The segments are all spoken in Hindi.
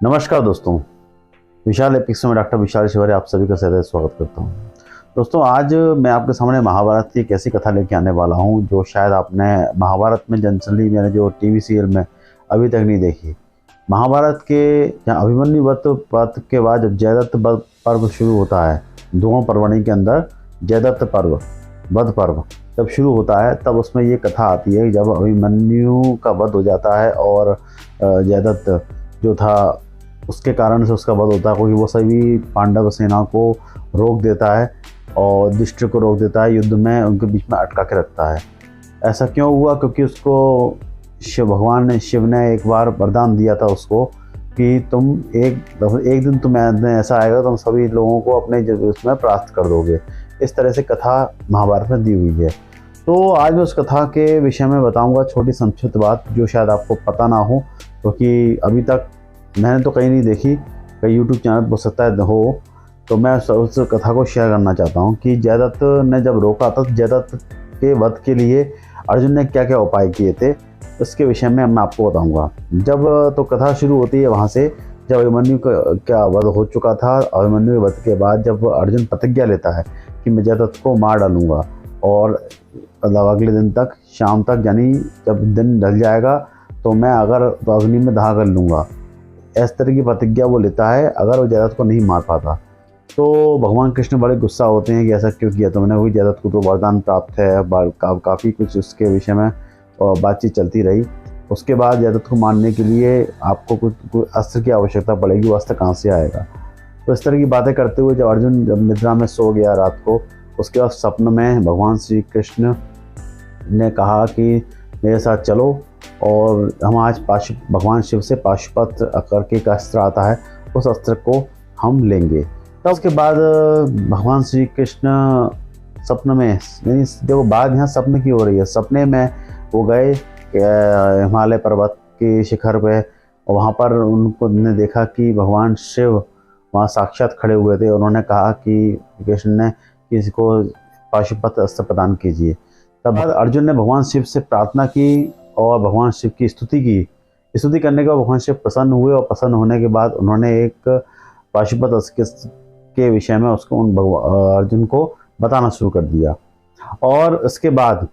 नमस्कार दोस्तों, विशाल एपिक्स में डॉक्टर विशाल शिवारी आप सभी का सहर्ष स्वागत करता हूं। दोस्तों, आज मैं आपके सामने महाभारत की एक ऐसी कथा लेके आने वाला हूं जो शायद आपने महाभारत में जनरली मैंने जो टीवी सीरियल में अभी तक नहीं देखी। महाभारत के अभिमन्यु वध के बाद जब जयदत्त पर्व शुरू होता है, द्रोण पर्वणि के अंदर जयदत्त पर्व वध पर्व जब शुरू होता है, तब उसमें ये कथा आती है कि जब अभिमन्यु का वध हो जाता है और जयदत्त जो था उसके कारण से उसका वध होता है, क्योंकि वो सभी पांडव सेना को रोक देता है और युधिष्ठिर को रोक देता है, युद्ध में उनके बीच में अटका के रखता है। ऐसा क्यों हुआ? क्योंकि उसको भगवान शिव ने एक बार वरदान दिया था उसको कि तुम एक दिन तुम्हें ऐसा आएगा तुम सभी लोगों को अपने उसमें प्राप्त कर दोगे। इस तरह से कथा महाभारत में दी हुई है। तो आज मैं उस कथा के विषय में बताऊंगा छोटी संक्षिप्त बात जो शायद आपको पता ना हो, क्योंकि अभी तक मैंने तो कहीं नहीं देखी, कई यूट्यूब चैनल हो सकता है हो, तो मैं उस कथा को शेयर करना चाहता हूँ कि जयदत्त ने जब रोका था, जयदत्त के वध के लिए अर्जुन ने क्या क्या उपाय किए थे, उसके विषय में मैं आपको बताऊँगा। जब तो कथा शुरू होती है वहाँ से, जब अभिमन्यु का वध हो चुका था। अभिमन्यु के वध के बाद जब अर्जुन प्रतिज्ञा लेता है कि मैं जयदत्त को मार डालूंगा और अगले दिन तक शाम तक, यानी जब दिन ढल जाएगा तो मैं अगर अग्नि में दहा कर लूँगा, इस तरह की प्रतिज्ञा वो लेता है अगर वो जयदत्त को नहीं मार पाता। तो भगवान कृष्ण बड़े गुस्सा होते हैं कि ऐसा क्यों किया तुमने, वही जयदत्त को तो वरदान प्राप्त है, काफ़ी कुछ उसके विषय में बातचीत चलती रही। उसके बाद जयदत्त को मारने के लिए आपको कुछ अस्त्र की आवश्यकता पड़ेगी, वो अस्त्र कहाँ से आएगा। तो इस तरह की बातें करते हुए जब अर्जुन जब निद्रा में सो गया रात को, उसके बाद स्वप्न में भगवान श्री कृष्ण ने कहा कि मेरे साथ चलो और हम आज भगवान शिव से पाशुपत करके एक अस्त्र आता है, उस अस्त्र को हम लेंगे। तब उसके बाद भगवान श्री कृष्ण सपने में, यानी देखो बात यहाँ सपने की हो रही है, सपने में वो गए हिमालय पर्वत के शिखर पे और वहाँ पर उनको ने देखा कि भगवान शिव वहाँ साक्षात खड़े हुए थे। उन्होंने कहा कि कृष्ण ने किसी को पाशुपत अस्त्र प्रदान कीजिए। तब अर्जुन ने भगवान शिव से प्रार्थना की और भगवान शिव की स्तुति करने के बाद भगवान शिव प्रसन्न हुए और प्रसन्न होने के बाद उन्होंने एक पाशुपत अस्त्र के विषय में उसको अर्जुन को बताना शुरू कर दिया। और उसके बाद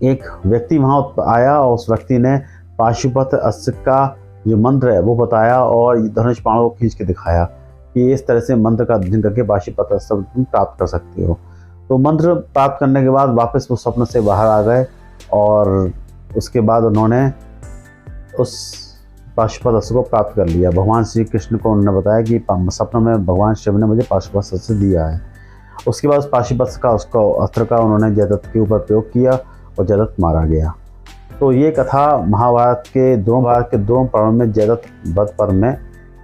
एक व्यक्ति वहाँ आया और उस व्यक्ति ने पाशुपत अस्त्र का जो मंत्र है वो बताया और धनुष बाण को खींच के दिखाया कि इस तरह से मंत्र का अध्ययन करके पाशुपत अस्त्र तुम प्राप्त कर सकते हो। तो मंत्र प्राप्त करने के बाद वापस वो स्वप्न से बाहर आ गए और उसके बाद उन्होंने उस पाशुपत अस्त्र को प्राप्त कर लिया। भगवान श्री कृष्ण को उन्होंने बताया कि सपने में भगवान शिव ने मुझे पाशुपत अस्त्र दिया है। उसके बाद उस पाशुपत का अस्त्र का उन्होंने जयदत्त के ऊपर प्रयोग किया और जयदत्त मारा गया। तो ये कथा महाभारत के द्रोण पर्व में जयदत्त वध पर्व में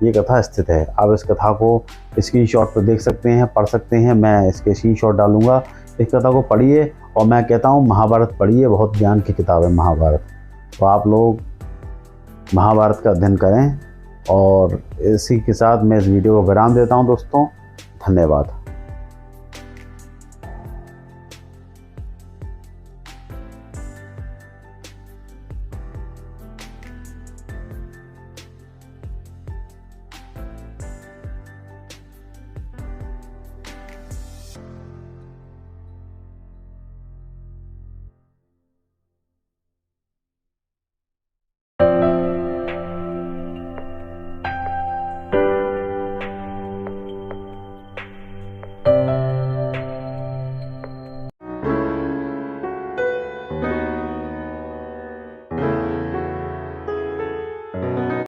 ये कथा स्थित है। आप इस कथा को स्क्रीनशॉट पर देख सकते हैं, पढ़ सकते हैं, मैं इसके स्क्रीनशॉट डालूंगा। इस कथा को पढ़िए और मैं कहता हूँ महाभारत पढ़िए, बहुत ज्ञान की किताब है महाभारत। तो आप लोग महाभारत का अध्ययन करें और इसी के साथ मैं इस वीडियो को विराम देता हूँ दोस्तों। धन्यवाद।